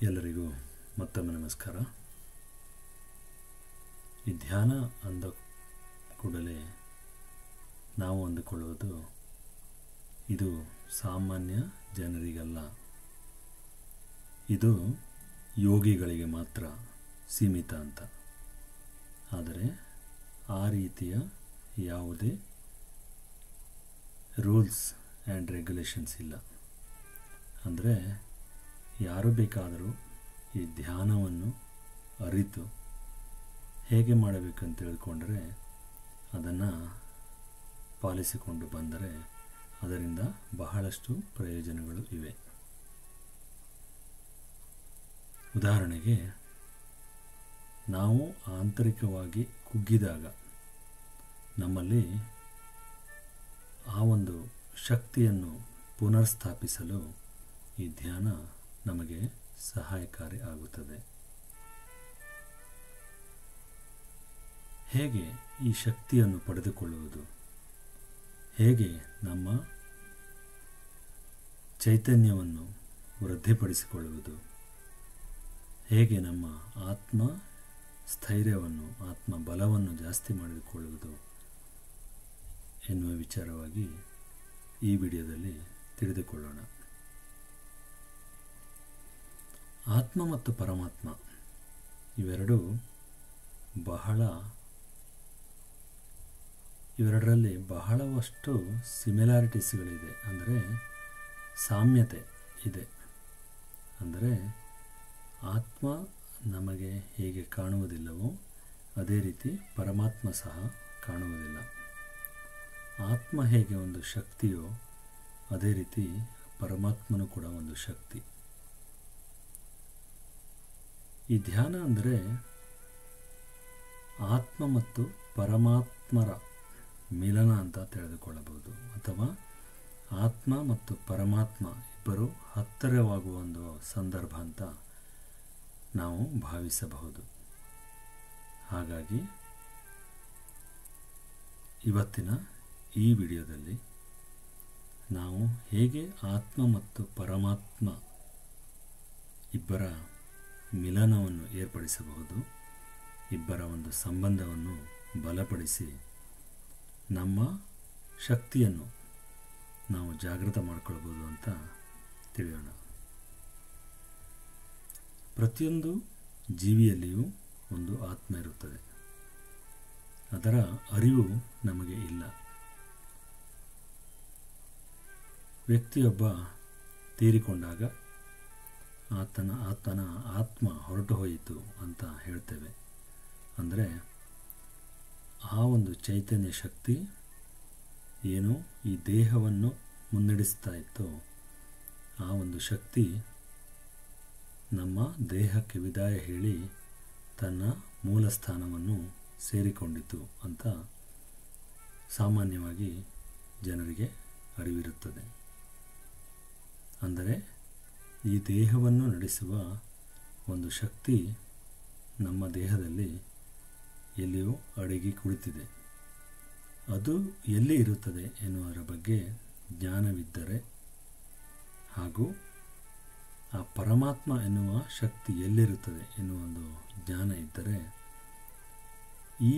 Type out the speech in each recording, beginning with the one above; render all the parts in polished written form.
ಎಲ್ಲರಿಗೂ ಮತ್ತೊಮ್ಮೆ ನಮಸ್ಕಾರ. ಈ ಧ್ಯಾನ ಅಂದ ಕೂಡಲೇ ನಾವು ಅಂದುಕೊಳ್ಳುವುದು ಇದು ಸಾಮಾನ್ಯ ಜನರಿಗಲ್ಲ, ಇದು ಯೋಗಿಗಳಿಗೆ ಮಾತ್ರ ಸೀಮಿತ ಅಂತ. ಆದರೆ ಆ ರೀತಿಯ ಯಾವುದೇ ರೂಲ್ಸ್ ಆ್ಯಂಡ್ ರೆಗ್ಯುಲೇಷನ್ಸ್ ಇಲ್ಲ. ಅಂದರೆ ಯಾರು ಬೇಕಾದರೂ ಈ ಧ್ಯಾನವನ್ನು ಅರಿತು ಹೇಗೆ ಮಾಡಬೇಕಂತ ತಿಳ್ಕೊಂಡ್ರೆ ಅದನ್ನು ಪಾಲಿಸಿಕೊಂಡು ಬಂದರೆ ಅದರಿಂದ ಬಹಳಷ್ಟು ಪ್ರಯೋಜನಗಳು ಇವೆ. ಉದಾಹರಣೆಗೆ, ನಾವು ಆಂತರಿಕವಾಗಿ ಕುಗ್ಗಿದಾಗ ನಮ್ಮಲ್ಲಿ ಆ ಒಂದು ಶಕ್ತಿಯನ್ನು ಪುನರ್ಸ್ಥಾಪಿಸಲು ಈ ಧ್ಯಾನ ನಮಗೆ ಸಹಾಯಕಾರಿ ಆಗುತ್ತದೆ. ಹೇಗೆ ಈ ಶಕ್ತಿಯನ್ನು ಪಡೆದುಕೊಳ್ಳುವುದು, ಹೇಗೆ ನಮ್ಮ ಚೈತನ್ಯವನ್ನು ವೃದ್ಧಿಪಡಿಸಿಕೊಳ್ಳುವುದು, ಹೇಗೆ ನಮ್ಮ ಆತ್ಮ ಸ್ಥೈರ್ಯವನ್ನು, ಆತ್ಮ ಬಲವನ್ನು ಜಾಸ್ತಿ ಮಾಡಿಕೊಳ್ಳುವುದು ಎನ್ನುವ ವಿಚಾರವಾಗಿ ಈ ವಿಡಿಯೋದಲ್ಲಿ ತಿಳಿದುಕೊಳ್ಳೋಣ. ಆತ್ಮ ಮತ್ತು ಪರಮಾತ್ಮ ಇವೆರಡೂ ಇವೆರಡರಲ್ಲಿ ಬಹಳಷ್ಟು ಸಿಮಿಲಾರಿಟೀಸ್ಗಳಿದೆ, ಅಂದರೆ ಸಾಮ್ಯತೆ ಇದೆ. ಅಂದರೆ ಆತ್ಮ ನಮಗೆ ಹೇಗೆ ಕಾಣುವುದಿಲ್ಲವೋ ಅದೇ ರೀತಿ ಪರಮಾತ್ಮ ಸಹ ಕಾಣುವುದಿಲ್ಲ. ಆತ್ಮ ಹೇಗೆ ಒಂದು ಶಕ್ತಿಯೋ ಅದೇ ರೀತಿ ಪರಮಾತ್ಮನೂ ಕೂಡ ಒಂದು ಶಕ್ತಿ. ಈ ಧ್ಯಾನ ಅಂದರೆ ಆತ್ಮ ಮತ್ತು ಪರಮಾತ್ಮರ ಮಿಲನ ಅಂತ ತಿಳಿದುಕೊಳ್ಳಬಹುದು, ಅಥವಾ ಆತ್ಮ ಮತ್ತು ಪರಮಾತ್ಮ ಇಬ್ಬರು ಹತ್ತಿರವಾಗುವ ಒಂದು ಸಂದರ್ಭ ಅಂತ ನಾವು ಭಾವಿಸಬಹುದು. ಹಾಗಾಗಿ ಇವತ್ತಿನ ಈ ವಿಡಿಯೋದಲ್ಲಿ ನಾವು ಹೇಗೆ ಆತ್ಮ ಮತ್ತು ಪರಮಾತ್ಮ ಇಬ್ಬರ ಮಿಲನವನ್ನು ಏರ್ಪಡಿಸಬಹುದು, ಇಬ್ಬರ ಒಂದು ಸಂಬಂಧವನ್ನು ಬಲಪಡಿಸಿ ನಮ್ಮ ಶಕ್ತಿಯನ್ನು ನಾವು ಜಾಗೃತ ಮಾಡಿಕೊಳ್ಬೋದು ಅಂತ ತಿಳಿಯೋಣ. ಪ್ರತಿಯೊಂದು ಜೀವಿಯಲ್ಲಿಯೂ ಒಂದು ಆತ್ಮ ಇರುತ್ತದೆ. ಅದರ ಅರಿವು ನಮಗೆ ಇಲ್ಲ. ವ್ಯಕ್ತಿಯೊಬ್ಬ ತೀರಿಕೊಂಡಾಗ ಆತನ ಆತ್ಮ ಹೊರಟು ಹೋಯಿತು ಅಂತ ಹೇಳ್ತೇವೆ. ಅಂದರೆ ಆ ಒಂದು ಚೈತನ್ಯ ಶಕ್ತಿ ಏನು ಈ ದೇಹವನ್ನು ಮುನ್ನಡೆಸ್ತಾ ಇತ್ತೋ ಆ ಒಂದು ಶಕ್ತಿ ನಮ್ಮ ದೇಹಕ್ಕೆ ವಿದಾಯ ಹೇಳಿ ತನ್ನ ಮೂಲ ಸ್ಥಾನವನ್ನು ಸೇರಿಕೊಂಡಿತು ಅಂತ ಸಾಮಾನ್ಯವಾಗಿ ಜನರಿಗೆ ಅರಿವಿರುತ್ತದೆ. ಅಂದರೆ ಈ ದೇಹವನ್ನು ನಡೆಸುವ ಒಂದು ಶಕ್ತಿ ನಮ್ಮ ದೇಹದಲ್ಲಿ ಎಲ್ಲಿಯೋ ಅಡಗಿ ಕುಳಿತಿದೆ. ಅದು ಎಲ್ಲಿ ಇರುತ್ತದೆ ಎನ್ನುವುದರ ಬಗ್ಗೆ ಜ್ಞಾನವಿದ್ದರೆ ಹಾಗೂ ಆ ಪರಮಾತ್ಮ ಎನ್ನುವ ಶಕ್ತಿ ಎಲ್ಲಿರುತ್ತದೆ ಎನ್ನುವ ಒಂದು ಜ್ಞಾನ ಇದ್ದರೆ ಈ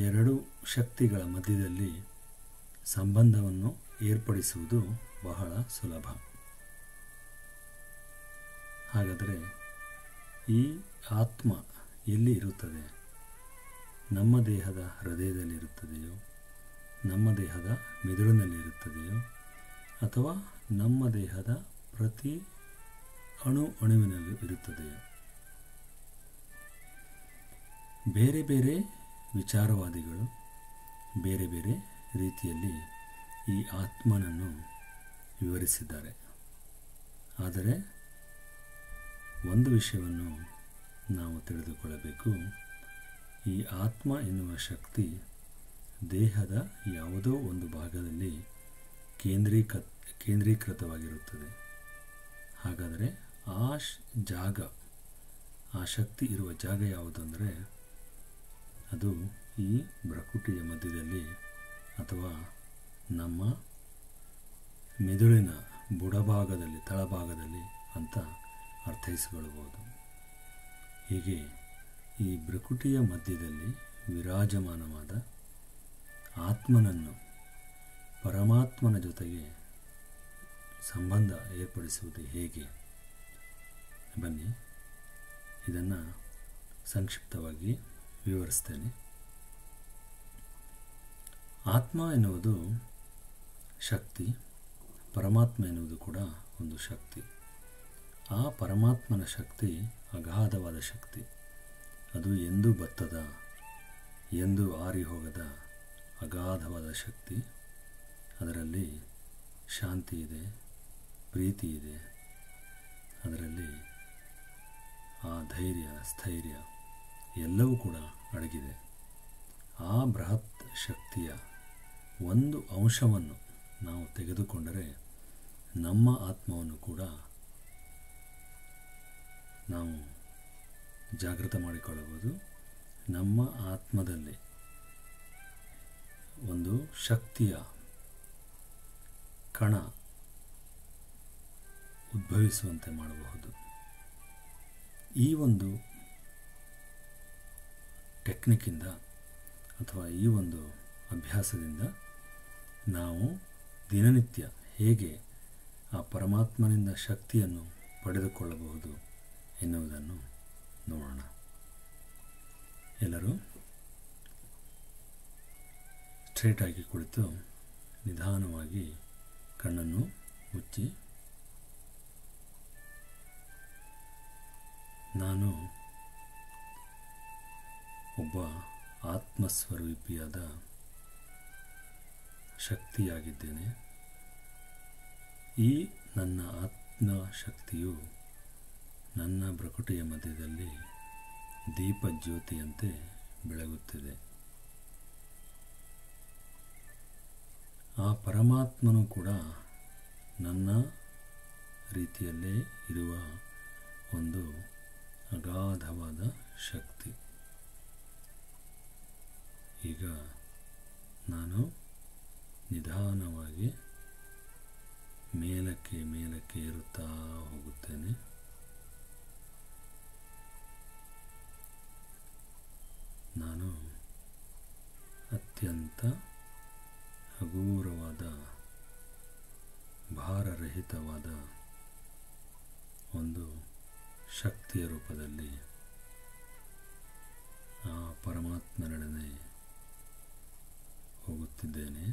ಎರಡು ಶಕ್ತಿಗಳ ಮಧ್ಯದಲ್ಲಿ ಸಂಬಂಧವನ್ನು ಏರ್ಪಡಿಸುವುದು ಬಹಳ ಸುಲಭ. ಹಾಗಾದರೆ ಈ ಆತ್ಮ ಎಲ್ಲಿ ಇರುತ್ತದೆ? ನಮ್ಮ ದೇಹದ ಹೃದಯದಲ್ಲಿರುತ್ತದೆಯೋ, ನಮ್ಮ ದೇಹದ ಮೆದುಳಿನಲ್ಲಿರುತ್ತದೆಯೋ, ಅಥವಾ ನಮ್ಮ ದೇಹದ ಪ್ರತಿ ಅಣುವಿನಲ್ಲೂ ಇರುತ್ತದೆಯೋ? ಬೇರೆ ಬೇರೆ ವಿಚಾರವಾದಿಗಳು ಬೇರೆ ಬೇರೆ ರೀತಿಯಲ್ಲಿ ಈ ಆತ್ಮನನ್ನು ವಿವರಿಸಿದ್ದಾರೆ. ಆದರೆ ಒಂದು ವಿಷಯವನ್ನು ನಾವು ತಿಳಿದುಕೊಳ್ಳಬೇಕು. ಈ ಆತ್ಮ ಎನ್ನುವ ಶಕ್ತಿ ದೇಹದ ಯಾವುದೋ ಒಂದು ಭಾಗದಲ್ಲಿ ಕೇಂದ್ರೀಕೃತವಾಗಿರುತ್ತದೆ. ಹಾಗಾದರೆ ಆ ಶಕ್ತಿ ಇರುವ ಜಾಗ ಯಾವುದು ಅಂದರೆ ಅದು ಈ ಭ್ರಕುಟಿಯ ಮಧ್ಯದಲ್ಲಿ ಅಥವಾ ನಮ್ಮ ಮೆದುಳಿನ ಬುಡಭಾಗದಲ್ಲಿ, ತಳಭಾಗದಲ್ಲಿ ಅಂತ ಅರ್ಥೈಸಿಕೊಳ್ಳಬಹುದು. ಹೀಗೆ ಈ ಭ್ರಕುಟಿಯ ಮಧ್ಯದಲ್ಲಿ ವಿರಾಜಮಾನವಾದ ಆತ್ಮನನ್ನು ಪರಮಾತ್ಮನ ಜೊತೆಗೆ ಸಂಬಂಧ ಏರ್ಪಡಿಸುವುದು ಹೇಗೆ? ಬನ್ನಿ, ಇದನ್ನು ಸಂಕ್ಷಿಪ್ತವಾಗಿ ವಿವರಿಸ್ತೇನೆ. ಆತ್ಮ ಎನ್ನುವುದು ಶಕ್ತಿ, ಪರಮಾತ್ಮ ಎನ್ನುವುದು ಕೂಡ ಒಂದು ಶಕ್ತಿ. ಆ ಪರಮಾತ್ಮನ ಶಕ್ತಿ ಅಗಾಧವಾದ ಶಕ್ತಿ. ಅದು ಎಂದೂ ಬತ್ತದ, ಎಂದೂ ಆರಿ ಹೋಗದ ಅಗಾಧವಾದ ಶಕ್ತಿ. ಅದರಲ್ಲಿ ಶಾಂತಿ ಇದೆ, ಪ್ರೀತಿ ಇದೆ, ಅದರಲ್ಲಿ ಆ ಧೈರ್ಯ, ಸ್ಥೈರ್ಯ ಎಲ್ಲವೂ ಕೂಡ ಅಡಗಿದೆ. ಆ ಬೃಹತ್ ಶಕ್ತಿಯ ಒಂದು ಅಂಶವನ್ನು ನಾವು ತೆಗೆದುಕೊಂಡರೆ ನಮ್ಮ ಆತ್ಮವನ್ನು ಕೂಡ ನಾವು ಜಾಗೃತ ಮಾಡಿಕೊಳ್ಳಬಹುದು. ನಮ್ಮ ಆತ್ಮದಲ್ಲಿ ಒಂದು ಶಕ್ತಿಯ ಕಣ ಉದ್ಭವಿಸುವಂತೆ ಮಾಡಬಹುದು. ಈ ಒಂದು ಟೆಕ್ನಿಕ್ಕಿಂದ ಅಥವಾ ಈ ಒಂದು ಅಭ್ಯಾಸದಿಂದ ನಾವು ದಿನನಿತ್ಯ ಹೇಗೆ ಆ ಪರಮಾತ್ಮನಿಂದ ಶಕ್ತಿಯನ್ನು ಪಡೆದುಕೊಳ್ಳಬಹುದು ಎನ್ನುವುದನ್ನು ನೋಡೋಣ. ಎಲ್ಲರೂ ಸ್ಟ್ರೇಟಾಗಿ ಕುಳಿತು ನಿಧಾನವಾಗಿ ಕಣ್ಣನ್ನು ಮುಚ್ಚಿ, ನಾನು ಒಬ್ಬ ಆತ್ಮಸ್ವರೂಪಿಯಾದ ಶಕ್ತಿಯಾಗಿದ್ದೇನೆ. ಈ ನನ್ನ ಆತ್ಮಶಕ್ತಿಯು ನನ್ನ ಭ್ರಕುಟಿಯ ಮಧ್ಯದಲ್ಲಿ ದೀಪಜ್ಯೋತಿಯಂತೆ ಬೆಳಗುತ್ತಿದೆ. ಆ ಪರಮಾತ್ಮನು ಕೂಡ ನನ್ನ ರೀತಿಯಲ್ಲೇ ಇರುವ ಒಂದು ಅಗಾಧವಾದ ಶಕ್ತಿ. ಈಗ ನಾನು ನಿಧಾನವಾಗಿ ಮೇಲಕ್ಕೆ ಮೇಲಕ್ಕೆ ಏರುತ್ತಾ ಹೋಗುತ್ತೇನೆ. ನಾನು ಅತ್ಯಂತ ಹಗೂರವಾದ, ಭಾರರಹಿತವಾದ ಒಂದು ಶಕ್ತಿಯ ರೂಪದಲ್ಲಿ ಆ ಪರಮಾತ್ಮನೆಡೆಗೆ ಹೋಗುತ್ತಿದ್ದೇನೆ.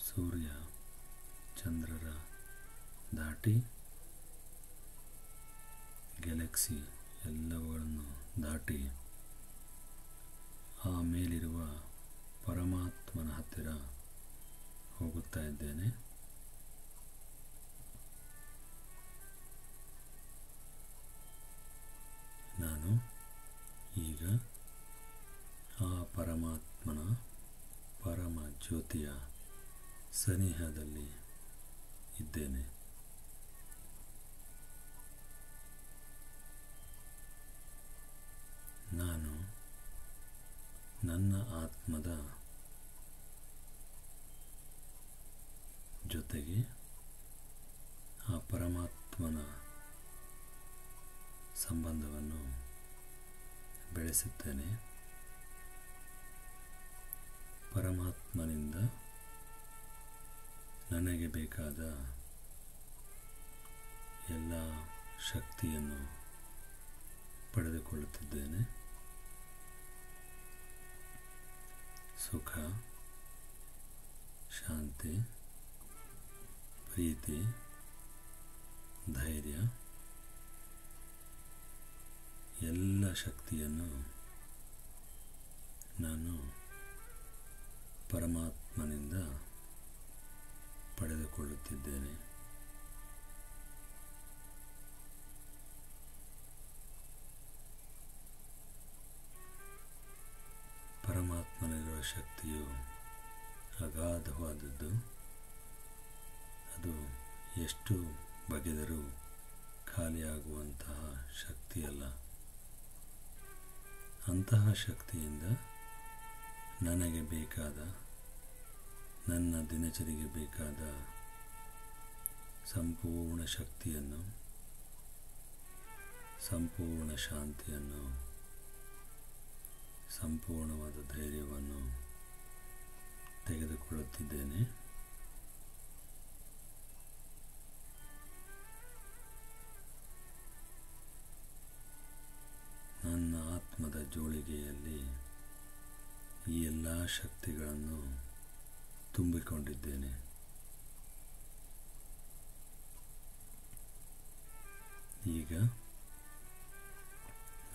ಸೂರ್ಯ ಚಂದ್ರರ ದಾಟಿ, ಗ್ಯಾಲಕ್ಸಿ ಎಲ್ಲವುಗಳನ್ನು ದಾಟಿ ಆ ಮೇಲಿರುವ ಪರಮಾತ್ಮನ ಹತ್ತಿರ ಹೋಗುತ್ತಾ ಇದ್ದೇನೆ. ನಾನು ಈಗ ಆ ಪರಮಾತ್ಮನ ಪರಮ ಜ್ಯೋತಿಯ ಸನಿಹದಲ್ಲಿ ಇದ್ದೇನೆ. ನಾನು ನನ್ನ ಆತ್ಮದ ಜೊತೆಗೆ ಆ ಪರಮಾತ್ಮನ ಸಂಬಂಧವನ್ನು ಬೆಳೆಸುತ್ತೇನೆ. ಪರಮಾತ್ಮನಿಂದ ನನಗೆ ಬೇಕಾದ ಎಲ್ಲ ಶಕ್ತಿಯನ್ನು ಪಡೆದುಕೊಳ್ಳುತ್ತಿದ್ದೇನೆ. ಸುಖ, ಶಾಂತಿ, ಪ್ರೀತಿ, ಧೈರ್ಯ ಎಲ್ಲ ಶಕ್ತಿಯನ್ನು ನಾನು ಪರಮಾತ್ಮನಿಂದ ಪಡೆದುಕೊಳ್ಳುತ್ತಿದ್ದೇನೆ. ಪರಮಾತ್ಮನಿರುವ ಶಕ್ತಿಯು ಅಗಾಧವಾದದ್ದು. ಅದು ಎಷ್ಟು ಬಗೆದರೂ ಖಾಲಿಯಾಗುವಂತಹ ಶಕ್ತಿಯಲ್ಲ. ಅಂತಹ ಶಕ್ತಿಯಿಂದ ನನಗೆ ಬೇಕಾದ, ನನ್ನ ದಿನಚರಿಗೆ ಬೇಕಾದ ಸಂಪೂರ್ಣ ಶಕ್ತಿಯನ್ನು, ಸಂಪೂರ್ಣ ಶಾಂತಿಯನ್ನು, ಸಂಪೂರ್ಣವಾದ ಧೈರ್ಯವನ್ನು ತೆಗೆದುಕೊಳ್ಳುತ್ತಿದ್ದೇನೆ. ನನ್ನ ಆತ್ಮದ ಜೋಳಿಗೆಯಲ್ಲಿ ಈ ಎಲ್ಲ ಶಕ್ತಿಗಳನ್ನು ತುಂಬಿಕೊಂಡಿದ್ದೇನೆ. ಈಗ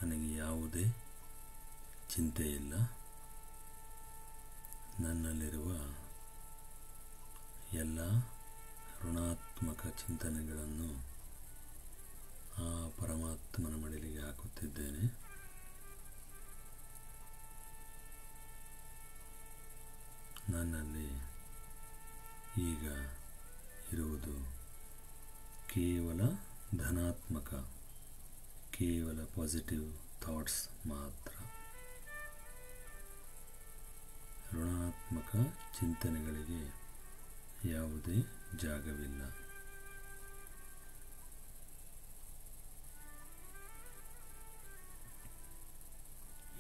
ನನಗೆ ಯಾವುದೇ ಚಿಂತೆ ಇಲ್ಲ. ನನ್ನಲ್ಲಿರುವ ಎಲ್ಲ ಋಣಾತ್ಮಕ ಚಿಂತನೆಗಳನ್ನು ಆ ಪರಮಾತ್ಮನ ಮಡಿಲಿಗೆ ಹಾಕುತ್ತಿದ್ದೇನೆ. ನನ್ನಲ್ಲಿ ಈಗ ಇರುವುದು ಕೇವಲ ಧನಾತ್ಮಕ, ಕೇವಲ ಪಾಸಿಟಿವ್ ಥಾಟ್ಸ್ ಮಾತ್ರ. ಋಣಾತ್ಮಕ ಚಿಂತನೆಗಳಿಗೆ ಯಾವುದೇ ಜಾಗವಿಲ್ಲ.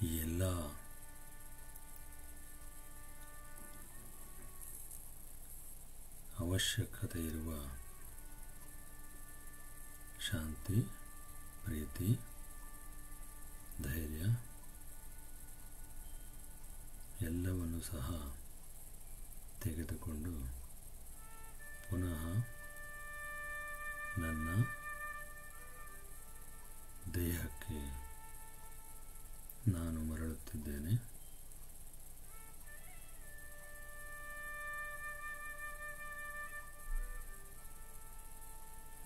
ಈ ಎಲ್ಲ ಅವಶ್ಯಕತೆ ಇರುವ ಶಾಂತಿ, ಪ್ರೀತಿ, ಧೈರ್ಯ ಎಲ್ಲವನ್ನು ಸಹ ತೆಗೆದುಕೊಂಡು ಪುನಃ ನನ್ನ ದೇಹಕ್ಕೆ ನಾನು ಮರಳುತ್ತಿದ್ದೇನೆ.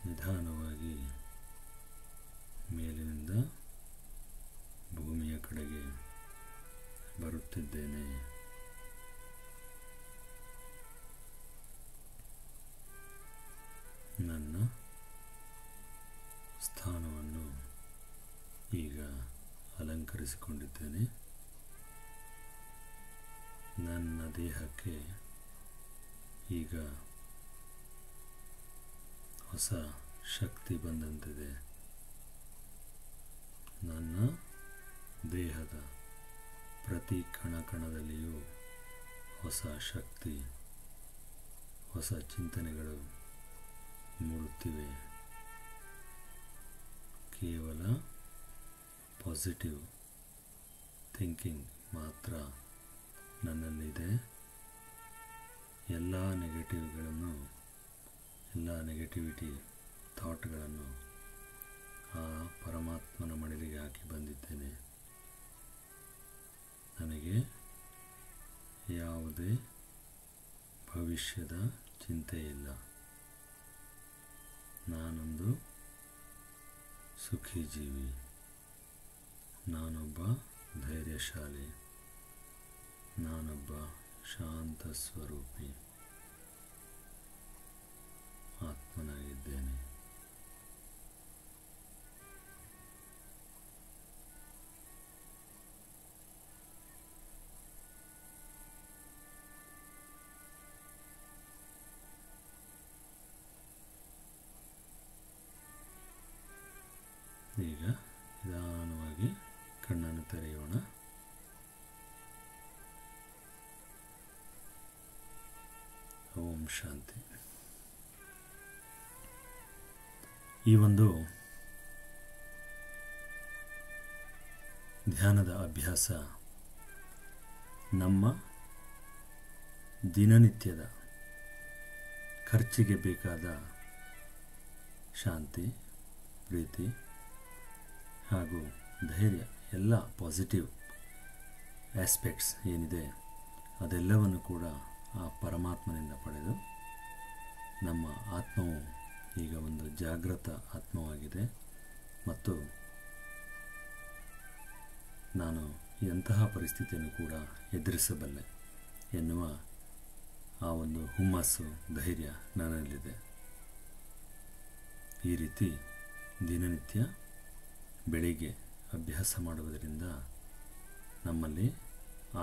ನಿಧಾನವಾಗಿ ಮೇಲಿನಿಂದ ಭೂಮಿಯ ಕಡೆಗೆ ಬರುತ್ತಿದ್ದೇನೆ. ನನ್ನ ಸ್ಥಾನವನ್ನು ಈಗ ಅಲಂಕರಿಸಿಕೊಂಡಿದ್ದೇನೆ. ನನ್ನ ದೇಹಕ್ಕೆ ಈಗ ಹೊಸ ಶಕ್ತಿ ಬಂದಂತಿದೆ. ನನ್ನ ದೇಹದ ಪ್ರತಿ ಕಣಕಣದಲ್ಲಿಯೂ ಹೊಸ ಶಕ್ತಿ, ಹೊಸ ಚಿಂತನೆಗಳು ಮೂಡುತ್ತಿವೆ. ಕೇವಲ ಪಾಸಿಟಿವ್ ಥಿಂಕಿಂಗ್ ಮಾತ್ರ ನನ್ನಲ್ಲಿದೆ. ಎಲ್ಲ ನೆಗೆಟಿವಿಟಿ ಥಾಟ್ಗಳನ್ನು ಆ ಪರಮಾತ್ಮನ ಮಡಿಲಿಗೆ ಹಾಕಿ ಬಂದಿದ್ದೇನೆ. ನನಗೆ ಯಾವುದೇ ಭವಿಷ್ಯದ ಚಿಂತೆ ಇಲ್ಲ. ನಾನೊಂದು ಸುಖಿ ಜೀವಿ. ನಾನೊಬ್ಬ ಧೈರ್ಯಶಾಲಿ. ನಾನೊಬ್ಬ ಶಾಂತ ಸ್ವರೂಪಿ ಆತ್ಮನಾಗಿದ್ದೇನೆ. ಈಗ ನಿಧಾನವಾಗಿ ಕಣ್ಣನ್ನು ತೆರೆಯೋಣ. ಓಂ ಶಾಂತಿ. ಈ ಒಂದು ಧ್ಯಾನದ ಅಭ್ಯಾಸ ನಮ್ಮ ದಿನನಿತ್ಯದ ಖರ್ಚಿಗೆ ಬೇಕಾದ ಶಾಂತಿ, ಪ್ರೀತಿ ಹಾಗೂ ಧೈರ್ಯ, ಎಲ್ಲ ಪಾಸಿಟಿವ್ ಆಸ್ಪೆಕ್ಟ್ಸ್ ಏನಿದೆ ಅದೆಲ್ಲವನ್ನು ಕೂಡ ಆ ಪರಮಾತ್ಮನಿಂದ ಪಡೆದು ನಮ್ಮ ಆತ್ಮವು ಈಗ ಒಂದು ಜಾಗೃತ ಆತ್ಮವಾಗಿದೆ ಮತ್ತು ನಾನು ಎಂತಹ ಪರಿಸ್ಥಿತಿಯನ್ನು ಕೂಡ ಎದುರಿಸಬಲ್ಲೆ ಎನ್ನುವ ಆ ಒಂದು ಹುಮ್ಮಸ್ಸು, ಧೈರ್ಯ ನನ್ನಲ್ಲಿದೆ. ಈ ರೀತಿ ದಿನನಿತ್ಯ ಬೆಳಿಗ್ಗೆ ಅಭ್ಯಾಸ ಮಾಡುವುದರಿಂದ ನಮ್ಮಲ್ಲಿ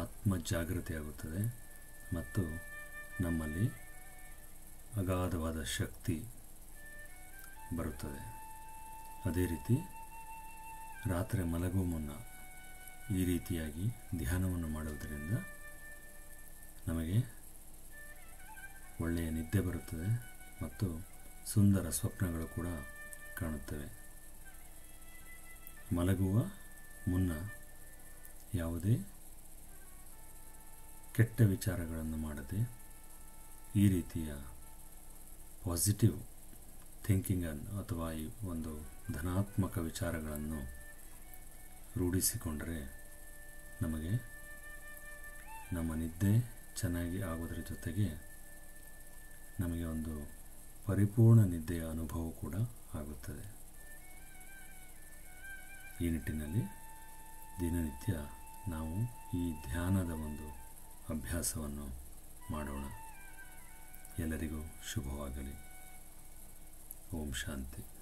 ಆತ್ಮ ಜಾಗೃತಿಯಾಗುತ್ತದೆ ಮತ್ತು ನಮ್ಮಲ್ಲಿ ಅಗಾಧವಾದ ಶಕ್ತಿ ಬರುತ್ತದೆ. ಅದೇ ರೀತಿ ರಾತ್ರಿ ಮಲಗುವ ಮುನ್ನ ಈ ರೀತಿಯಾಗಿ ಧ್ಯಾನವನ್ನು ಮಾಡುವುದರಿಂದ ನಮಗೆ ಒಳ್ಳೆಯ ನಿದ್ದೆ ಬರುತ್ತದೆ ಮತ್ತು ಸುಂದರ ಸ್ವಪ್ನಗಳು ಕೂಡ ಕಾಣುತ್ತವೆ. ಮಲಗುವ ಮುನ್ನ ಯಾವುದೇ ಕೆಟ್ಟ ವಿಚಾರಗಳನ್ನು ಮಾಡದೆ ಈ ರೀತಿಯ ಪಾಸಿಟಿವ್ ಥಿಂಕಿಂಗನ್ನು ಅಥವಾ ಈ ಒಂದು ಧನಾತ್ಮಕ ವಿಚಾರಗಳನ್ನು ರೂಢಿಸಿಕೊಂಡರೆ ನಮಗೆ ನಮ್ಮ ನಿದ್ದೆ ಚೆನ್ನಾಗಿ ಆಗೋದರ ಜೊತೆಗೆ ನಮಗೆ ಒಂದು ಪರಿಪೂರ್ಣ ನಿದ್ದೆಯ ಅನುಭವ ಕೂಡ ಆಗುತ್ತದೆ. ಈ ನಿಟ್ಟಿನಲ್ಲಿ ದಿನನಿತ್ಯ ನಾವು ಈ ಧ್ಯಾನದ ಒಂದು ಅಭ್ಯಾಸವನ್ನು ಮಾಡೋಣ. ಎಲ್ಲರಿಗೂ ಶುಭವಾಗಲಿ. ಓಂ ಶಾಂತಿ.